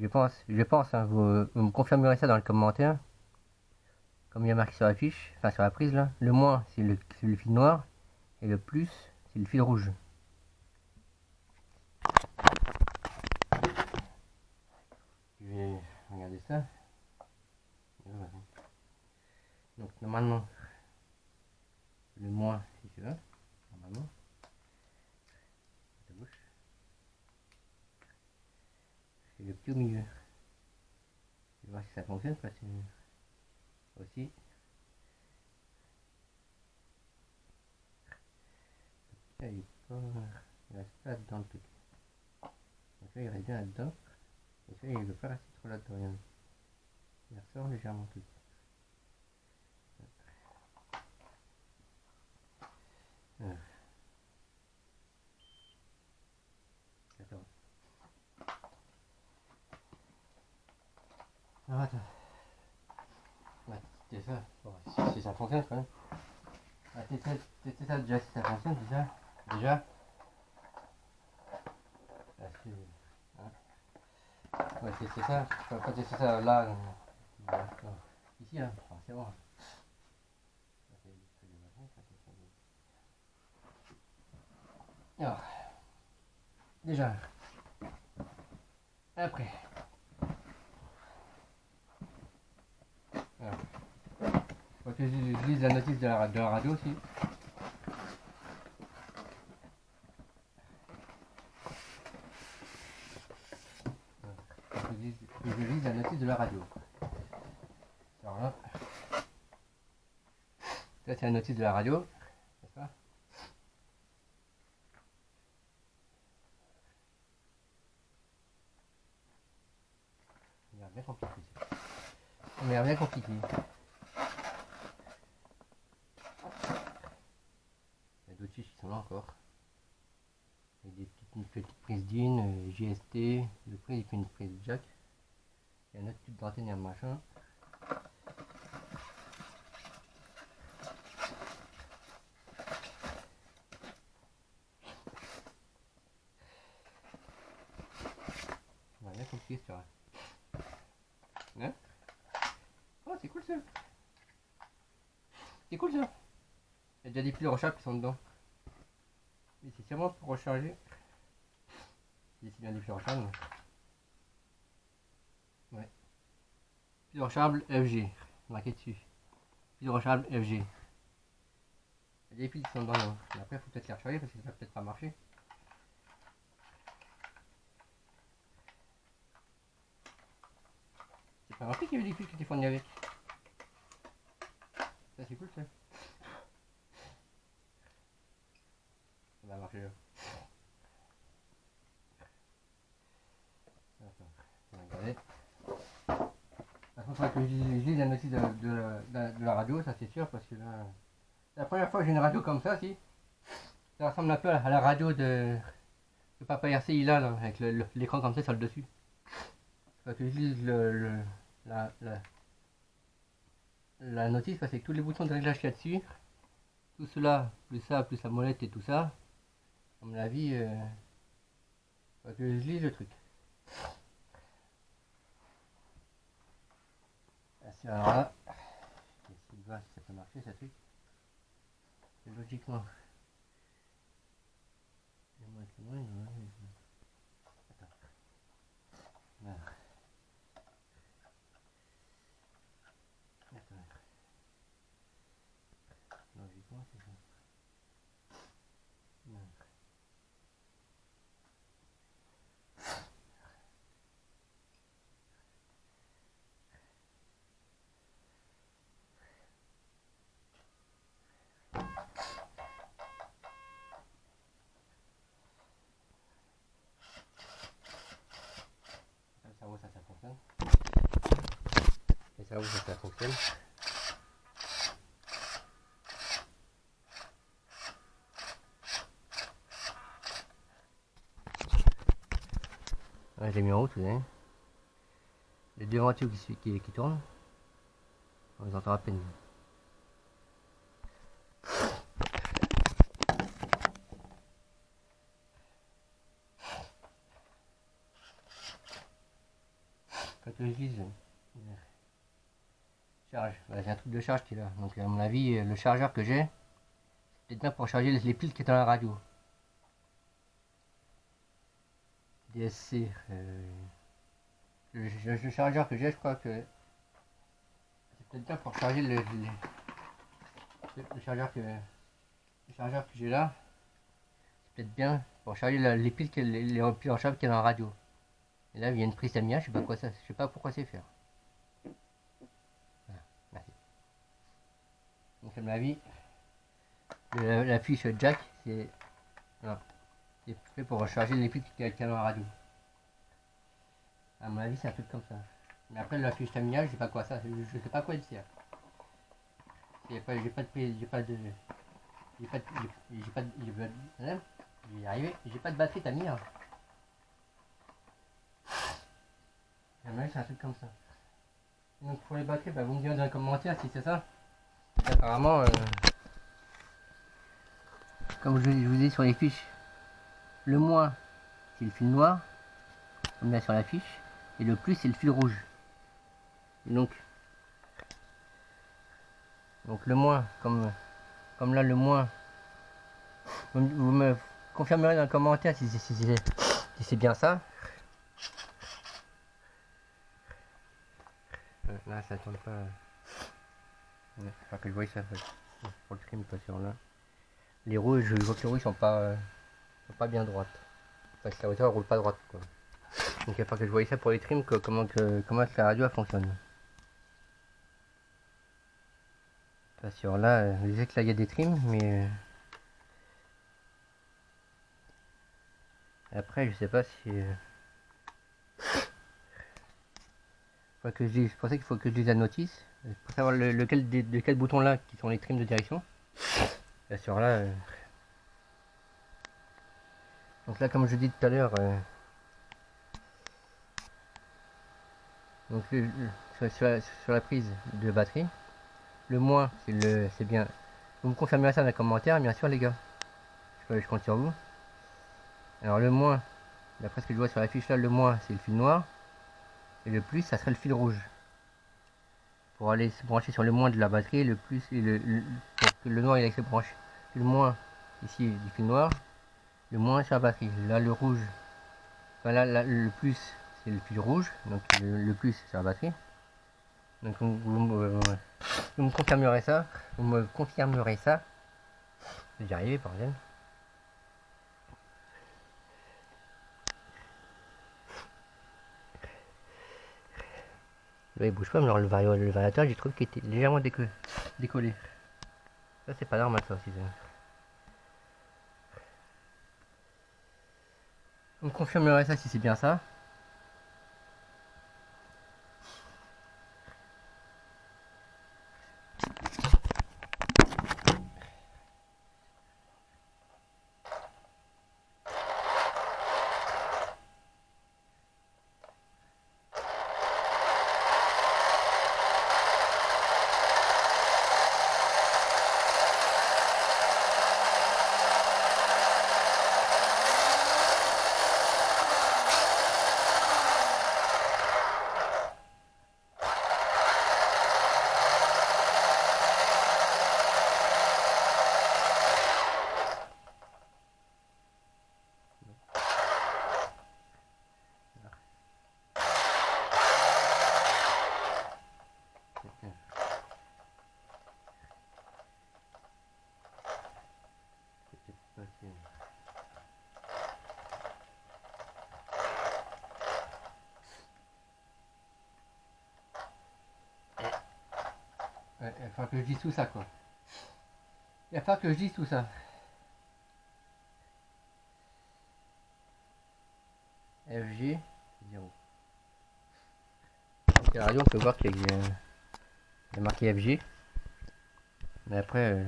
je pense, hein, vous me confirmerez ça dans le commentaire. Comme il y a marqué sur la fiche, enfin sur la prise là, le moins c'est le fil noir et le plus c'est le fil rouge. Je vais regarder ça. Donc normalement, le moins si tu veux, normalement, ta bouche, c'est le petit au milieu. Je vais voir si ça fonctionne parce que aussi. Là, il reste pas là-dedans le truc. Donc là il reste bien là-dedans. Et celui-là il veut pas rester trop là-dedans. Regarde. Il ressort légèrement tout. Attends. Ah, attends. On va tester ça. Bon, si ça fonctionne quand même. On va tester ça déjà si ça fonctionne déjà. Déjà. Hein. On va tester ça. On va pas tester ça là. Ici là. Ah, c'est bon. Alors, déjà. Après. Alors. Faut que je lise la notice de la radio aussi. Que je lise la notice de la radio. Alors là, ça c'est la notice de la radio, c'est ça? Il a bien compliqué. Il a bien compliqué. Il y a d'autres fiches qui sont là encore. Avec des petites prises d'une, GST, le prix il fait une prise jack. Il y a un autre tube d'antenne et un machin. Il a bien compliqué ce là. Hein? Oh c'est cool ça. C'est cool ça. Il y a déjà des piles recharges qui sont dedans. Mais c'est sûrement pour recharger. C'est bien des piles recharges. Ouais. Pile rechargeable FG. Marqué dessus. Pile rechargeable FG. Il y a des piles qui sont dedans. Après il faut peut-être les recharger parce que ça va peut-être pas marcher. C'est pas marqué qu'il y avait des piles qui étaient fournies avec. Ça c'est cool ça. Ça va marcher là. Attends, on va regarder. Par contre, il faudrait que je lise la notice de la radio, ça c'est sûr, parce que là, la première fois que j'ai une radio comme ça, si, ça ressemble un peu à la radio de Papa RC il a là, avec l'écran comme ça sur le dessus. Il faudrait que je lise la notice, parce que tous les boutons de réglage qu'il y a dessus, tout cela, plus ça, plus la molette et tout ça, à mon avis, il faudrait que je lise le truc. Alors là, je vais essayer de voir si ça peut marcher ce truc. Logiquement. Attends. Voilà. Attends. Logiquement, c'est ça. Non. Ça fonctionne. Et ça où ça fonctionne. Ouais, je l'ai mis en haut, vous savez. Les deux ventilos qui tournent. On les entend à peine. quand je dis charge, voilà, j'ai un truc de charge qui est là. Donc à mon avis, le chargeur que j'ai, c'est peut-être bien pour charger les piles qui est dans la radio. DSC. Le chargeur que j'ai, je crois que c'est peut-être bien pour charger le chargeur que j'ai là. C'est peut-être bien pour charger les piles les piles en charge qui est dans la radio. Et là, il y a une prise Tamiya, je sais pas quoi ça, je sais pas pourquoi c'est faire. Voilà, merci. Donc à mon avis, la fiche jack, c'est voilà, c'est fait pour recharger les piles qui est dans la radio. À mon avis, c'est un truc comme ça. Mais après, la fiche Tamiya, je sais pas quoi ça, je sais pas quoi il sert. J'ai pas de prise, j'ai pas de batterie Tamiya. À mon avis, c'est un truc comme ça. Donc pour les batteries, bah, vous me direz dans les commentaires si c'est ça. Apparemment, comme je vous ai sur les fiches, le moins c'est le fil noir, comme là sur la fiche, et le plus c'est le fil rouge. Et donc le moins, comme là le moins, vous me confirmerez dans les commentaires si c'est bien ça. Là ça tourne pas. Il faut que je voie ça pour le trim pas sur là. Les roues, je vois que les roues sont pas bien droites. Parce que la voiture roule pas droite quoi. Donc il faut que je voie ça pour les trims comment la radio fonctionne. Pas sur là, je sais que là il y a des trims mais après je sais pas si c'est pour ça qu'il faut que je dise la notice pour savoir de quel bouton là qui sont les trims de direction. Là sur là donc là comme je dis tout à l'heure donc sur la prise de batterie, le moins c'est bien. Vous me confirmerez ça dans les commentaires bien sûr les gars. Je compte sur vous. Alors le moins, d'après ce que je vois sur la fiche là, le moins c'est le fil noir. Et le plus ça serait le fil rouge. Pour aller se brancher sur le moins de la batterie, le plus et pour que le noir il aille se brancher. Le moins ici du fil noir, le moins sur la batterie. Là le rouge, enfin là le plus c'est le fil rouge, donc le plus sur la batterie. Donc vous me confirmerez ça. Vous me confirmerez ça. Je vais y arriver par exemple. Là il bouge pas, mais alors le variateur j'ai trouvé qu'il était légèrement décollé. Ça c'est pas normal ça aussi. Vous me confirmerez ça si c'est bien ça. Il faut que je dise tout ça quoi. Il va falloir que je dise tout ça. FG 0. Donc à la radio on peut voir qu'il y a marqué FG. Mais après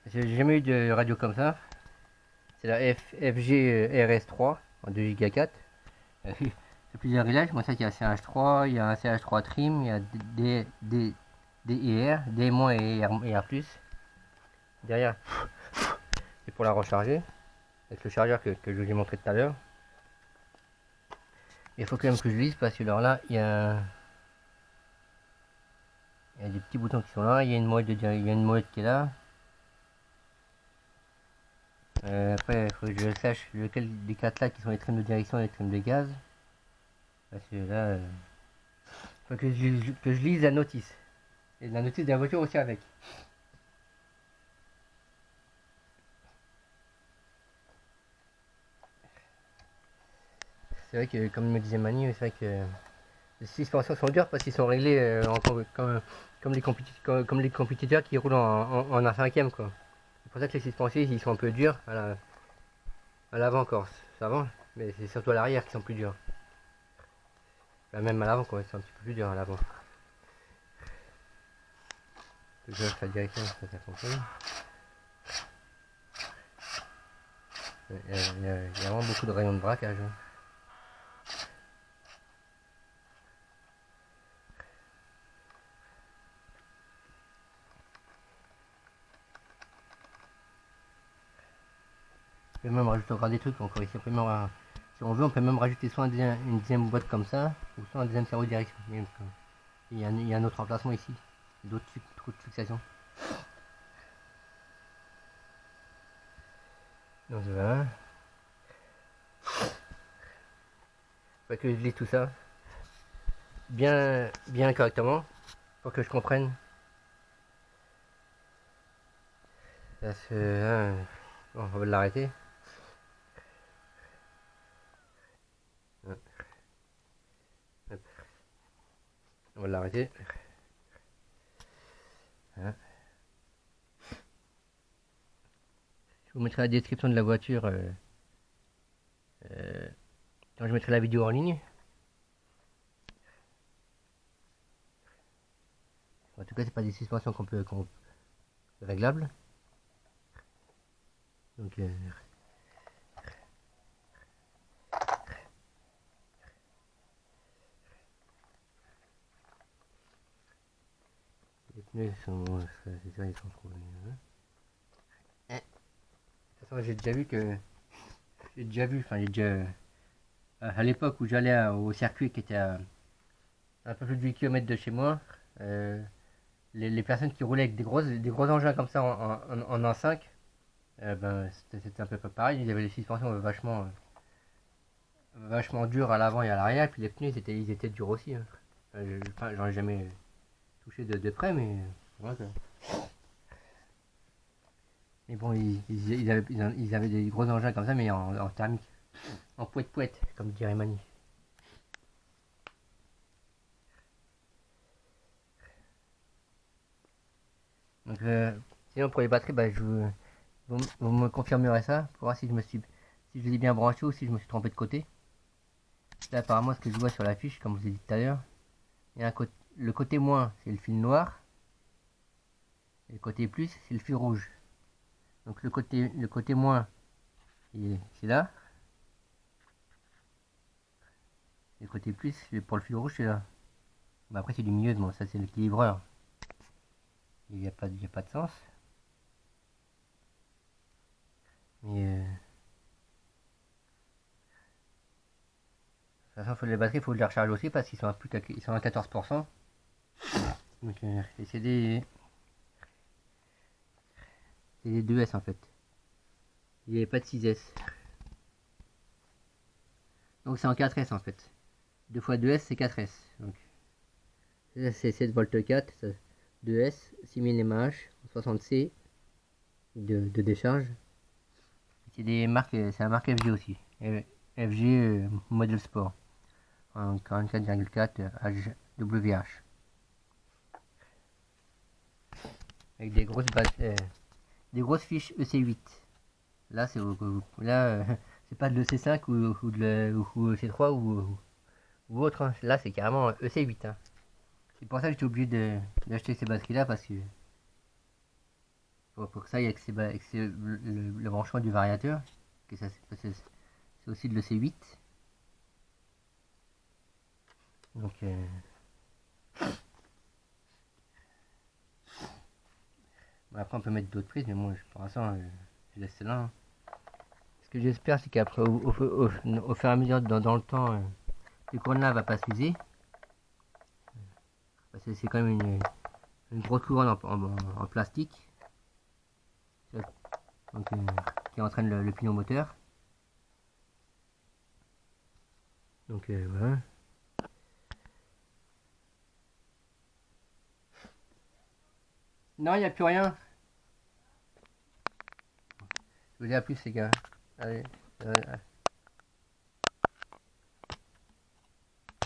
j'ai jamais eu de radio comme ça. C'est la FG RS3 en 2 Go 4. C'est plusieurs réglages. Moi ça il y a CH3, il y a un CH3 trim, il y a D et R, D- et R+. Derrière c'est pour la recharger avec le chargeur que je vous ai montré tout à l'heure. Il faut quand même que je lise parce que alors là, il y a des petits boutons qui sont là, il y a une molette qui est là. Après, il faut que je sache lequel des quatre là qui sont les trains de direction et les trains de gaz. Parce que là, il faut que je lise la notice. Et la notice de la voiture aussi avec. C'est vrai que, comme me disait Mani, c'est vrai que les suspensions sont dures parce qu'ils sont réglés comme les compétiteurs qui roulent en un cinquième, quoi. C'est pour ça que les suspensions ils sont un peu durs à l'avant encore. Ça va, mais c'est surtout à l'arrière qui sont plus durs. Enfin, même à l'avant, quoi, c'est un petit peu plus dur à l'avant. Je vais faire la direction, ça fonctionne. Il y a vraiment beaucoup de rayons de braquage. Hein. On peut même rajouter encore des trucs encore ici. Si on veut, on peut même rajouter soit une deuxième boîte comme ça, ou soit un deuxième cerveau de direction. Il y a un autre emplacement ici, d'autres trous de fixation. Donc voilà. Faut que je lise tout ça bien correctement pour que je comprenne. Parce que bon, on va l'arrêter. On va l'arrêter. Voilà. Je vous mettrai la description de la voiture quand je mettrai la vidéo en ligne. En tout cas, c'est pas des suspensions réglables. Donc les pneus sont, c'est ça, ils sont trop. De toute façon, enfin j'ai déjà à l'époque où j'allais au circuit qui était à un peu plus de 8 km de chez moi, les personnes qui roulaient avec des gros engins comme ça en 1.5, ben, c'était un peu pareil. Ils avaient des suspensions vachement dures à l'avant et à l'arrière, puis les pneus ils étaient durs aussi. Hein. J'en ai jamais touché de près, mais ouais, mais bon, ils avaient des gros engins comme ça, mais en thermique, en poète, comme dirait Mani. Donc, sinon pour les batteries, bah, vous me confirmerez ça pour voir si si je l'ai bien branché ou si je me suis trompé de côté. Là, apparemment, ce que je vois sur la fiche, comme je vous ai dit tout à l'heure, il y a le côté moins, c'est le fil noir, et le côté plus, c'est le fil rouge. Donc le côté moins, c'est là. Et le côté plus, pour le fil rouge, c'est là. Bah, après, c'est du milieu, bon, ça c'est l'équilibreur. Il n'y a pas de sens. Mais de toute façon, les batteries, il faut les recharger aussi parce qu'ils sont à 14%. Donc c'est des 2S en fait. Il n'y avait pas de 6S. Donc c'est en 4S en fait. 2 fois 2S c'est 4S. Donc c'est 7 v 4, 2S, 6000 mAh, 60C de décharge. C'est la marque FG aussi. FG Model Sport. En 44,4 HWH. Avec des grosses fiches EC8. Là c'est c'est pas de l'EC5 ou EC3 ou autre. Hein. Là c'est carrément EC8. Hein. C'est pour ça que j'étais obligé d'acheter ces batteries là parce que pour que ça aille avec le branchement du variateur. Que ça c'est aussi de l'EC8. Donc après on peut mettre d'autres prises mais moi pour l'instant je laisse celle-là. Hein. Ce que j'espère c'est qu'après au fur et à mesure dans le temps cette couronne là va pas s'user. Parce que c'est quand même une grosse couronne en plastique. Donc, qui entraîne le pignon moteur. Donc voilà. Non, il n'y a plus rien. Je vous dis à plus les gars. Allez.